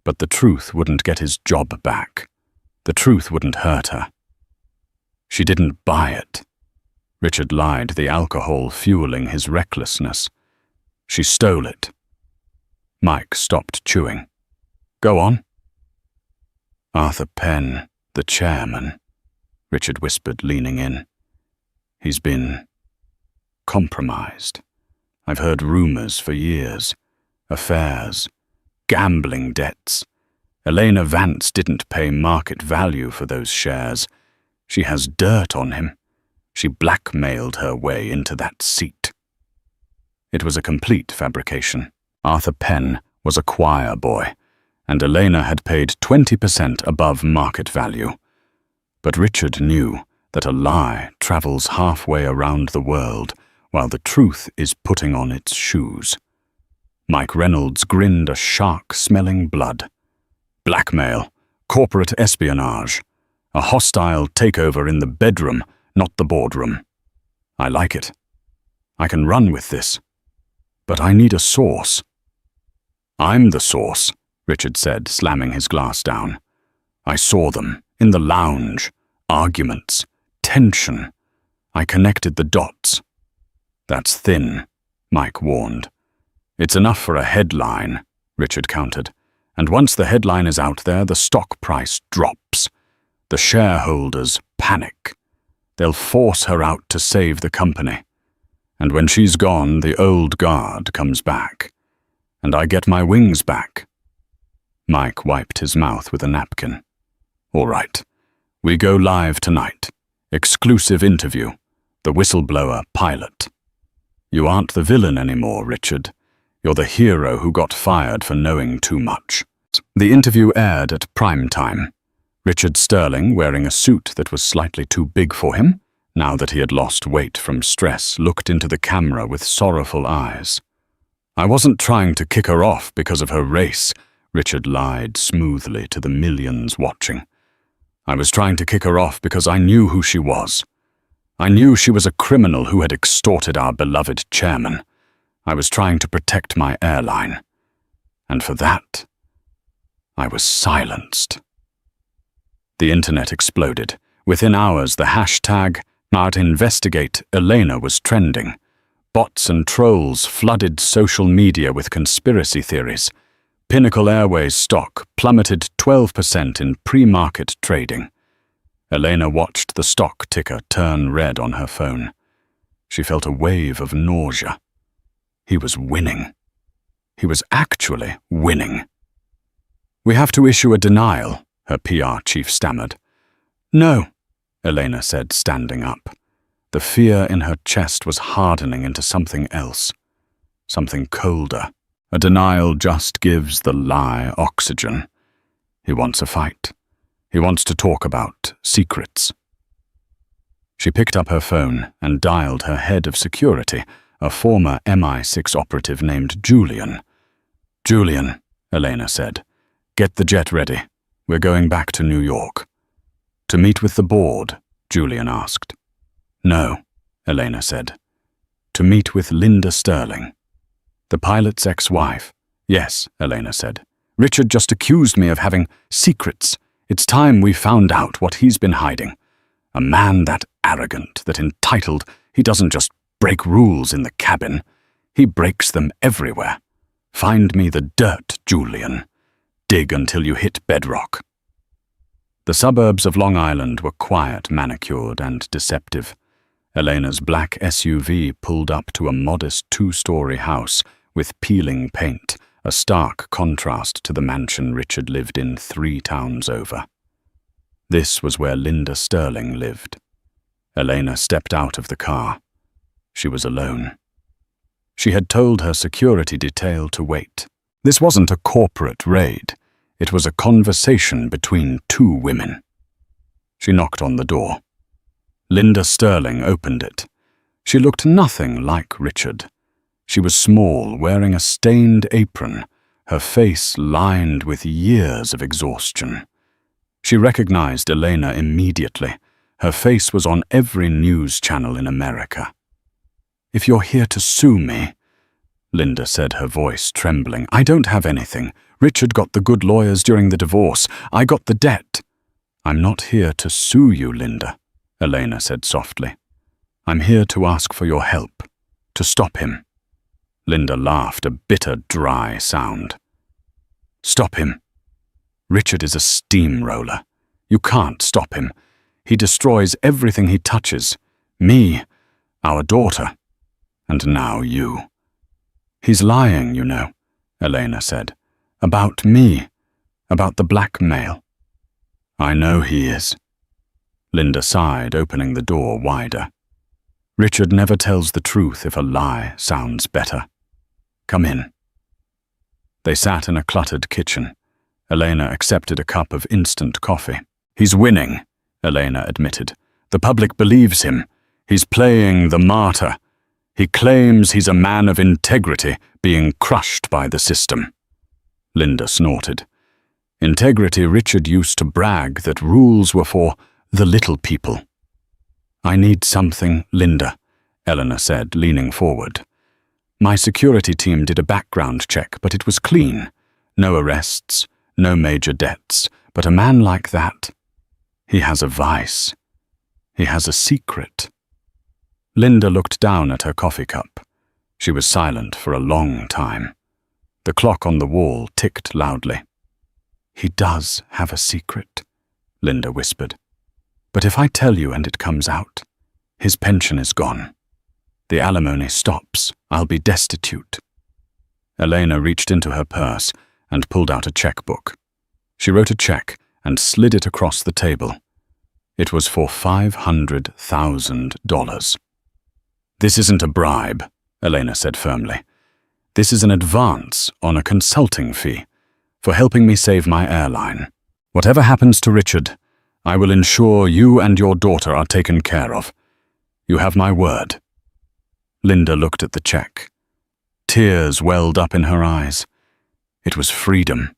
Speaker 1: but the truth wouldn't get his job back. The truth wouldn't hurt her. She didn't buy it. Richard lied, the alcohol fueling his recklessness. She stole it. Mike stopped chewing. "Go on." "Arthur Penn, the chairman," Richard whispered, leaning in. "He's been compromised. I've heard rumors for years. Affairs, gambling debts. Elena Vance didn't pay market value for those shares. She has dirt on him. She blackmailed her way into that seat." It was a complete fabrication. Arthur Penn was a choir boy, and Elena had paid 20% above market value. But Richard knew that a lie travels halfway around the world while the truth is putting on its shoes. Mike Reynolds grinned a shark-smelling blood. Blackmail, corporate espionage, a hostile takeover in the bedroom, not the boardroom. I like it. I can run with this. But I need a source. "I'm the source," Richard said, slamming his glass down. "I saw them, in the lounge. Arguments. Tension. I connected the dots." "That's thin," Mike warned. "It's enough for a headline," Richard countered. "And once the headline is out there, the stock price drops. The shareholders panic. They'll force her out to save the company. And when she's gone, the old guard comes back. And I get my wings back." Mike wiped his mouth with a napkin. "All right. We go live tonight. Exclusive interview. The whistleblower pilot. You aren't the villain anymore, Richard. You're the hero who got fired for knowing too much." The interview aired at prime time. Richard Sterling, wearing a suit that was slightly too big for him, now that he had lost weight from stress, looked into the camera with sorrowful eyes. "I wasn't trying to kick her off because of her race," Richard lied smoothly to the millions watching. "I was trying to kick her off because I knew who she was. I knew she was a criminal who had extorted our beloved chairman. I was trying to protect my airline. And for that, I was silenced." The internet exploded. Within hours, the hashtag #InvestigateElena was trending. Bots and trolls flooded social media with conspiracy theories. Pinnacle Airways stock plummeted 12% in pre-market trading. Elena watched the stock ticker turn red on her phone. She felt a wave of nausea. He was winning. He was actually winning. "We have to issue a denial," her PR chief stammered. "No," Elena said, standing up. The fear in her chest was hardening into something else, something colder. A denial just gives the lie oxygen. He wants a fight. He wants to talk about secrets. She picked up her phone and dialed her head of security, a former MI6 operative named Julian. "Julian," Elena said, "get the jet ready. We're going back to New York." "To meet with the board?" Julian asked. "No," Elena said. "To meet with Linda Sterling." "The pilot's ex-wife?" "Yes," Elena said. "Richard just accused me of having secrets. It's time we found out what he's been hiding. A man that arrogant, that entitled, he doesn't just break rules in the cabin. He breaks them everywhere. Find me the dirt, Julian. Dig until you hit bedrock." The suburbs of Long Island were quiet, manicured, and deceptive. Elena's black SUV pulled up to a modest 2-story house with peeling paint, a stark contrast to the mansion Richard lived in 3 towns over. This was where Linda Sterling lived. Elena stepped out of the car. She was alone. She had told her security detail to wait. This wasn't a corporate raid. It was a conversation between 2 women. She knocked on the door. Linda Sterling opened it. She looked nothing like Richard. She was small, wearing a stained apron, her face lined with years of exhaustion. She recognized Elena immediately. Her face was on every news channel in America. "If you're here to sue me," Linda said, her voice trembling, "I don't have anything. Richard got the good lawyers during the divorce. I got the debt." "I'm not here to sue you, Linda," Elena said softly. "I'm here to ask for your help, to stop him." Linda laughed, a bitter, dry sound. "Stop him? Richard is a steamroller. You can't stop him. He destroys everything he touches. Me, our daughter, and now you." "He's lying, you know," Elena said. "About me, about the blackmail." "I know he is." Linda sighed, opening the door wider. "Richard never tells the truth if a lie sounds better. Come in." They sat in a cluttered kitchen. Elena accepted a cup of instant coffee. "He's winning," Elena admitted. "The public believes him. He's playing the martyr. He claims he's a man of integrity being crushed by the system." Linda snorted. "Integrity, Richard used to brag that rules were for the little people." "I need something, Linda," Elena said, leaning forward. "My security team did a background check, but it was clean. No arrests, no major debts. But a man like that, he has a vice. He has a secret." Linda looked down at her coffee cup. She was silent for a long time. The clock on the wall ticked loudly. "He does have a secret," Linda whispered. "But if I tell you and it comes out, his pension is gone. The alimony stops. I'll be destitute." Elena reached into her purse and pulled out a checkbook. She wrote a check and slid it across the table. It was for $500,000. "This isn't a bribe," Elena said firmly. "This is an advance on a consulting fee for helping me save my airline. Whatever happens to Richard, I will ensure you and your daughter are taken care of. You have my word." Linda looked at the check. Tears welled up in her eyes. It was freedom.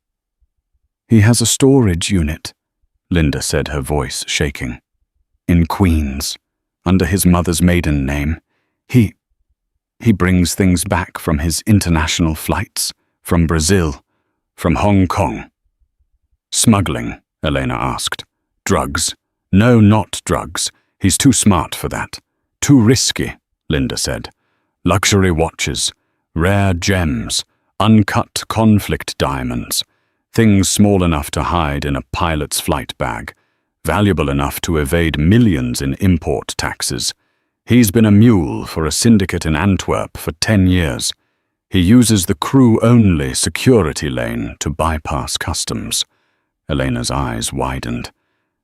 Speaker 1: "He has a storage unit," Linda said, her voice shaking. "In Queens, under his mother's maiden name. He brings things back from his international flights, from Brazil, from Hong Kong." "Smuggling?" Elena asked. "Drugs?" "No, not drugs. He's too smart for that. Too risky," Linda said. "Luxury watches, rare gems, uncut conflict diamonds, things small enough to hide in a pilot's flight bag, valuable enough to evade millions in import taxes. He's been a mule for a syndicate in Antwerp for 10 years. He uses the crew-only security lane to bypass customs." Elena's eyes widened.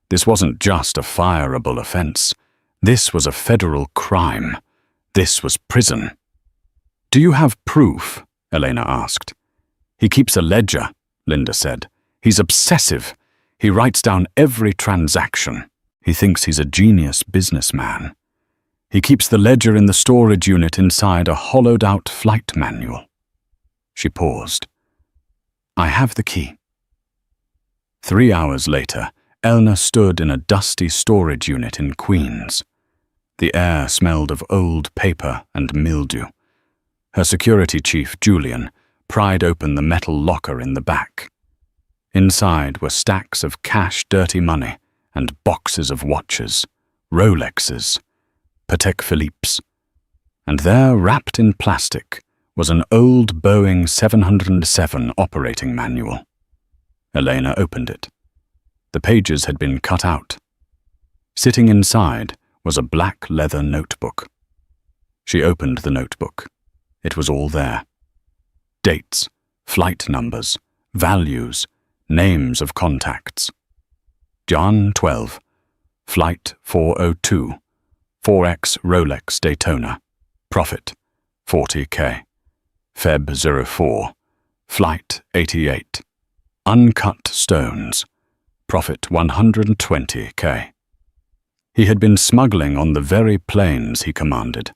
Speaker 1: This wasn't just a fireable offense. This was a federal crime. This was prison. "Do you have proof?" Elena asked. "He keeps a ledger," Linda said. "He's obsessive. He writes down every transaction. He thinks he's a genius businessman. He keeps the ledger in the storage unit inside a hollowed-out flight manual." She paused. "I have the key." 3 hours later, Elna stood in a dusty storage unit in Queens. The air smelled of old paper and mildew. Her security chief, Julian, pried open the metal locker in the back. Inside were stacks of cash dirty money and boxes of watches, Rolexes, Patek Philippe's. And there, wrapped in plastic, was an old Boeing 707 operating manual. Elena opened it. The pages had been cut out. Sitting inside was a black leather notebook. She opened the notebook. It was all there. Dates, flight numbers, values, names of contacts. Jan 12, Flight 402, 4X Rolex Daytona, profit 40K. Feb 04, Flight 88, uncut stones, profit 120K. He had been smuggling on the very planes he commanded.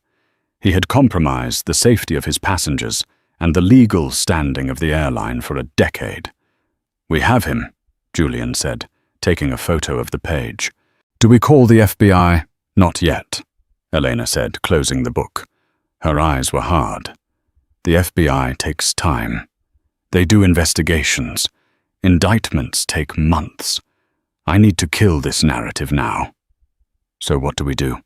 Speaker 1: He had compromised the safety of his passengers and the legal standing of the airline for a decade. "We have him," Julian said, taking a photo of the page. "Do we call the FBI?" "Not yet," Elena said, closing the book. Her eyes were hard. "The FBI takes time. They do investigations. Indictments take months. I need to kill this narrative now." "So what do we do?"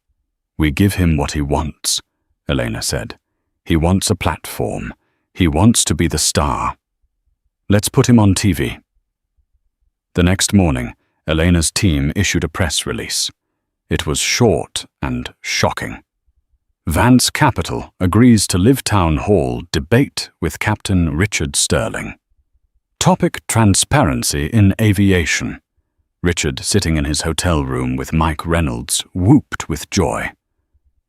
Speaker 1: "We give him what he wants," Elena said. "He wants a platform. He wants to be the star. Let's put him on TV." The next morning, Elena's team issued a press release. It was short and shocking. "Vance Capital agrees to Live Town Hall debate with Captain Richard Sterling." Topic: transparency in aviation. Richard, sitting in his hotel room with Mike Reynolds, whooped with joy.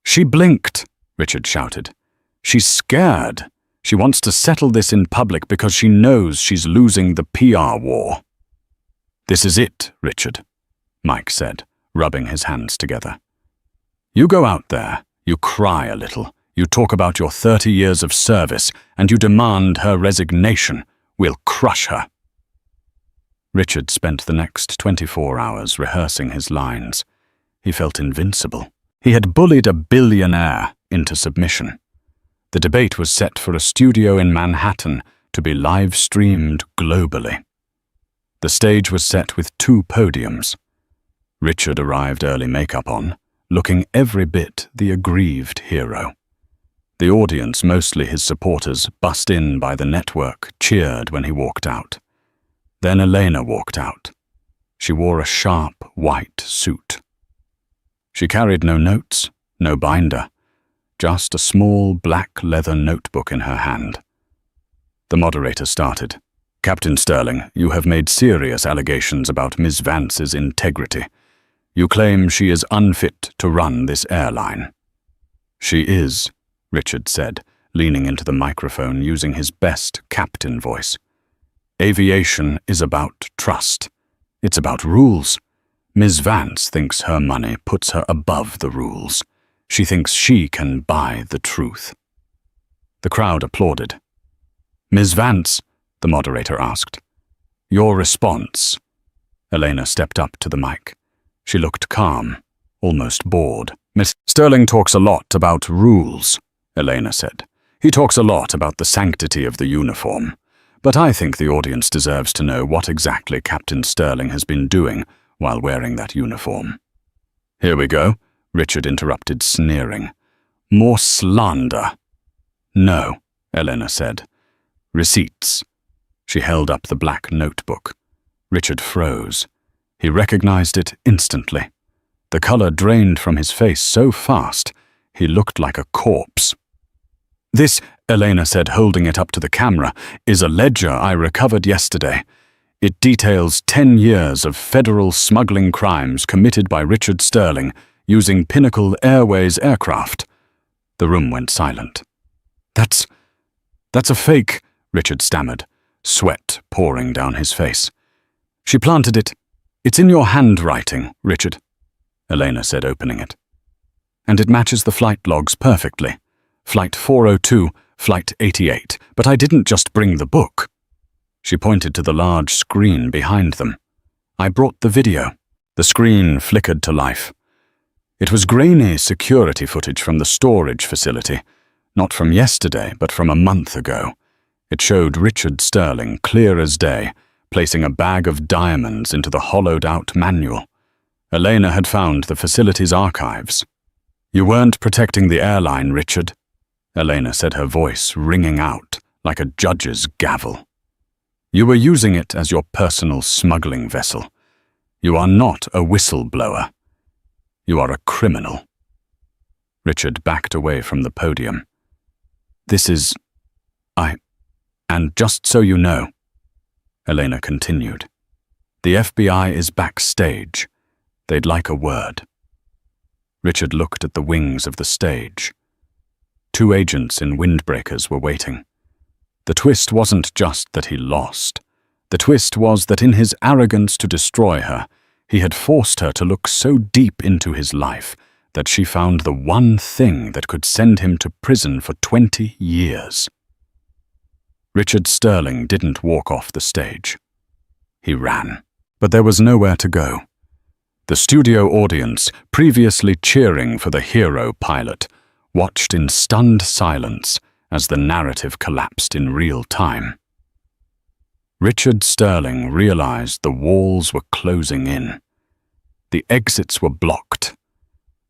Speaker 1: "She blinked," Richard shouted. "She's scared. She wants to settle this in public because she knows she's losing the PR war." "This is it, Richard," Mike said, rubbing his hands together. "You go out there, you cry a little, you talk about your 30 years of service, and you demand her resignation. We'll crush her." Richard spent the next 24 hours rehearsing his lines. He felt invincible. He had bullied a billionaire into submission. The debate was set for a studio in Manhattan to be live-streamed globally. The stage was set with 2 podiums. Richard arrived early makeup on, looking every bit the aggrieved hero. The audience, mostly his supporters, bussed in by the network, cheered when he walked out. Then Elena walked out. She wore a sharp, white suit. She carried no notes, no binder, just a small black leather notebook in her hand. The moderator started. "Captain Sterling, you have made serious allegations about Ms. Vance's integrity. You claim she is unfit to run this airline." "She is," Richard said, leaning into the microphone using his best captain voice. "Aviation is about trust. It's about rules. Ms. Vance thinks her money puts her above the rules. She thinks she can buy the truth." The crowd applauded. "Ms. Vance," the moderator asked, "your response?" Elena stepped up to the mic. She looked calm, almost bored. "Miss Sterling talks a lot about rules," Elena said. "He talks a lot about the sanctity of the uniform. But I think the audience deserves to know what exactly Captain Sterling has been doing while wearing that uniform." "Here we go," Richard interrupted, sneering. "More slander." "No," Elena said. "Receipts." She held up the black notebook. Richard froze. He recognized it instantly. The color drained from his face so fast, he looked like a corpse. "This," Elena said, holding it up to the camera, "is a ledger I recovered yesterday. It details 10 years of federal smuggling crimes committed by Richard Sterling using Pinnacle Airways aircraft. The room went silent. That's a fake," Richard stammered, sweat pouring down his face. "She planted it. It's in your handwriting, Richard," Elena said, opening it. "And it matches the flight logs perfectly. Flight 402, Flight 88. But I didn't just bring the book." She pointed to the large screen behind them. "I brought the video." The screen flickered to life. It was grainy security footage from the storage facility, not from yesterday, but from a month ago. It showed Richard Sterling, clear as day, placing a bag of diamonds into the hollowed-out manual. Elena had found the facility's archives. "You weren't protecting the airline, Richard," Elena said, her voice ringing out like a judge's gavel. "You were using it as your personal smuggling vessel. You are not a whistleblower. You are a criminal." Richard backed away from the podium. "This is... And just so you know," Elena continued, "the FBI is backstage. They'd like a word." Richard looked at the wings of the stage. 2 agents in windbreakers were waiting. The twist wasn't just that he lost. The twist was that in his arrogance to destroy her, he had forced her to look so deep into his life that she found the one thing that could send him to prison for 20 years. Richard Sterling didn't walk off the stage. He ran. But there was nowhere to go. The studio audience, previously cheering for the hero pilot, watched in stunned silence as the narrative collapsed in real time. Richard Sterling realized the walls were closing in. The exits were blocked.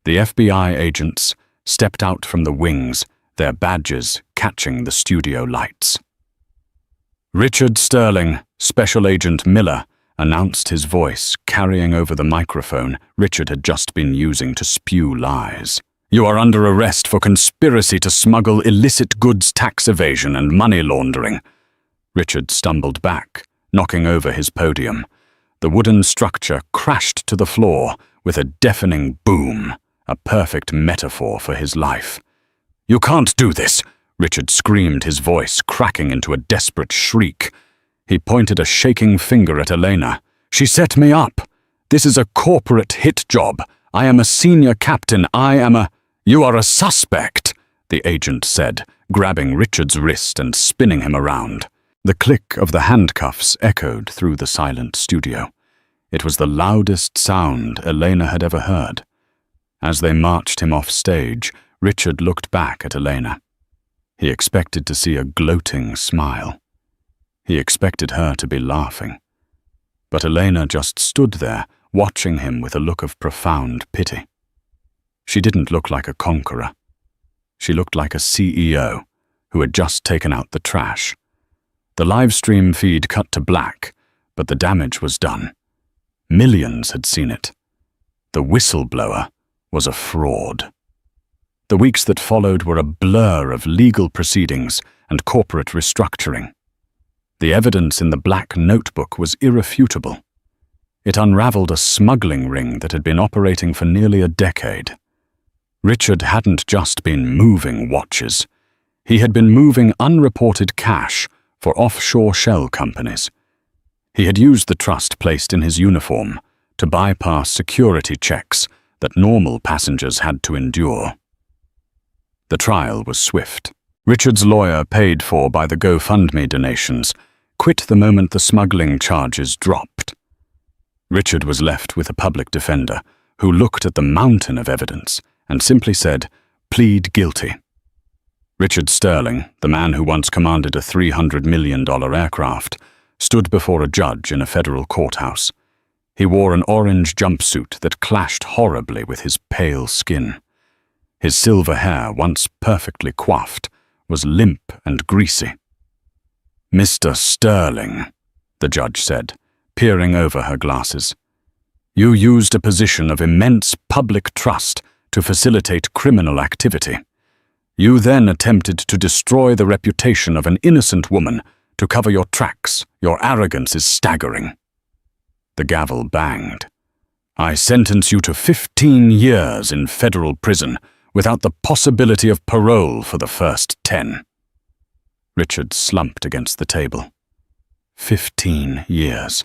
Speaker 1: The FBI agents stepped out from the wings, their badges catching the studio lights. "Richard Sterling, Special Agent Miller," announced his voice, carrying over the microphone Richard had just been using to spew lies. "You are under arrest for conspiracy to smuggle illicit goods, tax evasion, and money laundering." Richard stumbled back, knocking over his podium. The wooden structure crashed to the floor with a deafening boom, a perfect metaphor for his life. "You can't do this!" Richard screamed, his voice cracking into a desperate shriek. He pointed a shaking finger at Elena. "She set me up. This is a corporate hit job. I am a senior captain. You are a suspect," the agent said, grabbing Richard's wrist and spinning him around. The click of the handcuffs echoed through the silent studio. It was the loudest sound Elena had ever heard. As they marched him off stage, Richard looked back at Elena. He expected to see a gloating smile. He expected her to be laughing. But Elena just stood there, watching him with a look of profound pity. She didn't look like a conqueror. She looked like a CEO who had just taken out the trash. The live stream feed cut to black, but the damage was done. Millions had seen it. The whistleblower was a fraud. The weeks that followed were a blur of legal proceedings and corporate restructuring. The evidence in the black notebook was irrefutable. It unraveled a smuggling ring that had been operating for nearly a decade. Richard hadn't just been moving watches. He had been moving unreported cash for offshore shell companies. He had used the trust placed in his uniform to bypass security checks that normal passengers had to endure. The trial was swift. Richard's lawyer, paid for by the GoFundMe donations, quit the moment the smuggling charges dropped. Richard was left with a public defender who looked at the mountain of evidence and simply said, "Plead guilty." Richard Sterling, the man who once commanded a $300 million aircraft, stood before a judge in a federal courthouse. He wore an orange jumpsuit that clashed horribly with his pale skin. His silver hair, once perfectly coiffed, was limp and greasy. "Mr. Sterling," the judge said, peering over her glasses, "you used a position of immense public trust to facilitate criminal activity. You then attempted to destroy the reputation of an innocent woman to cover your tracks. Your arrogance is staggering." The gavel banged. I sentence you to 15 years in federal prison without the possibility of parole for the first 10. Richard slumped against the table. 15 years.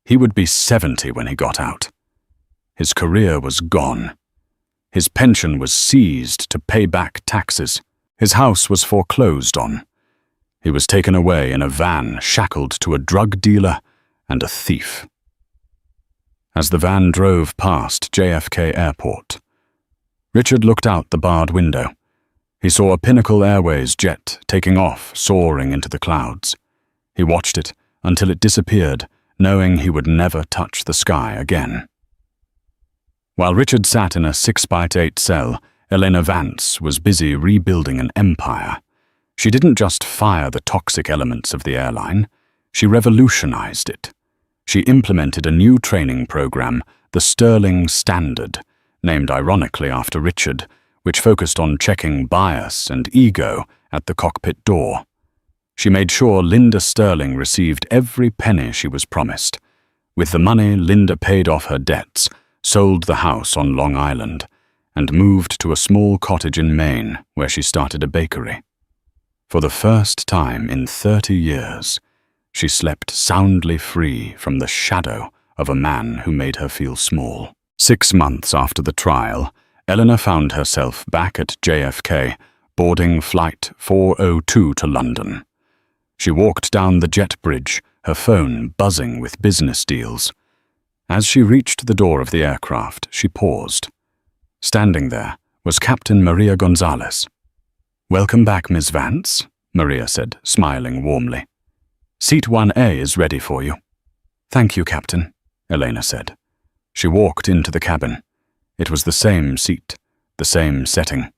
Speaker 1: He would be 70 when he got out. His career was gone. His pension was seized to pay back taxes. His house was foreclosed on. He was taken away in a van shackled to a drug dealer and a thief. As the van drove past JFK Airport, Richard looked out the barred window. He saw a Pinnacle Airways jet taking off, soaring into the clouds. He watched it until it disappeared, knowing he would never touch the sky again. While Richard sat in a 6x8 cell, Elena Vance was busy rebuilding an empire. She didn't just fire the toxic elements of the airline, she revolutionized it. She implemented a new training program, the Sterling Standard, named ironically after Richard, which focused on checking bias and ego at the cockpit door. She made sure Linda Sterling received every penny she was promised. With the money, Linda paid off her debts, sold the house on Long Island, and moved to a small cottage in Maine where she started a bakery. For the first time in 30 years, she slept soundly free from the shadow of a man who made her feel small. 6 months after the trial, Eleanor found herself back at JFK, boarding Flight 402 to London. She walked down the jet bridge, her phone buzzing with business deals. As she reached the door of the aircraft, she paused. Standing there was Captain Maria Gonzalez. "Welcome back, Miss Vance," Maria said, smiling warmly. "Seat 1A is ready for you." "Thank you, Captain," Elena said. She walked into the cabin. It was the same seat, the same setting,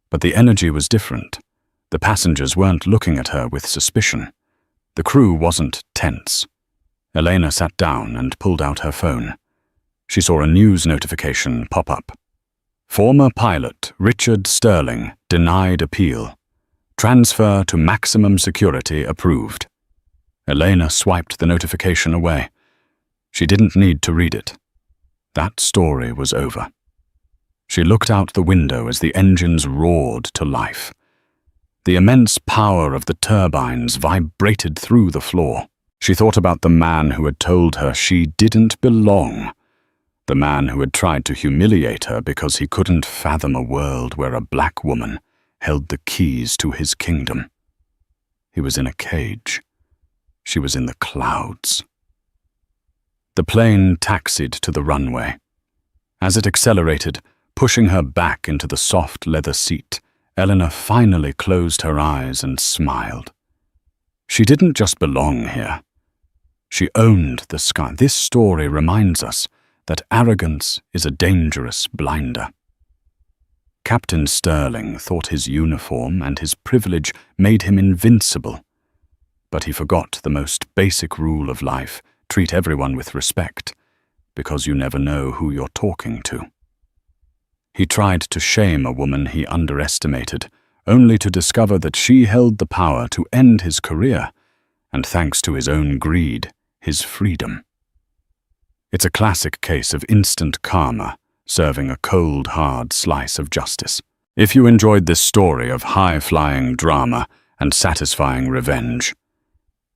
Speaker 1: but the energy was different. The passengers weren't looking at her with suspicion. The crew wasn't tense. Elena sat down and pulled out her phone. She saw a news notification pop up. Former pilot Richard Sterling denied appeal. Transfer to maximum security approved. Elena swiped the notification away. She didn't need to read it. That story was over. She looked out the window as the engines roared to life. The immense power of the turbines vibrated through the floor. She thought about the man who had told her she didn't belong. The man who had tried to humiliate her because he couldn't fathom a world where a black woman held the keys to his kingdom. He was in a cage. She was in the clouds. The plane taxied to the runway. As it accelerated, pushing her back into the soft leather seat, Eleanor finally closed her eyes and smiled. She didn't just belong here. She owned the sky. This story reminds us that arrogance is a dangerous blinder. Captain Sterling thought his uniform and his privilege made him invincible, but he forgot the most basic rule of life: treat everyone with respect, because you never know who you're talking to. He tried to shame a woman he underestimated, only to discover that she held the power to end his career, and thanks to his own greed, his freedom. It's a classic case of instant karma, serving a cold, hard slice of justice. If you enjoyed this story of high-flying drama and satisfying revenge,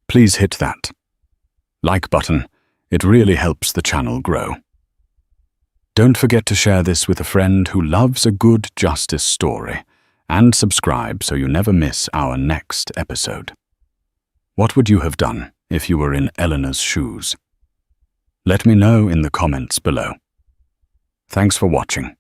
Speaker 1: please hit that like button. It really helps the channel grow. Don't forget to share this with a friend who loves a good justice story, and subscribe so you never miss our next episode. What would you have done if you were in Eleanor's shoes? Let me know in the comments below. Thanks for watching.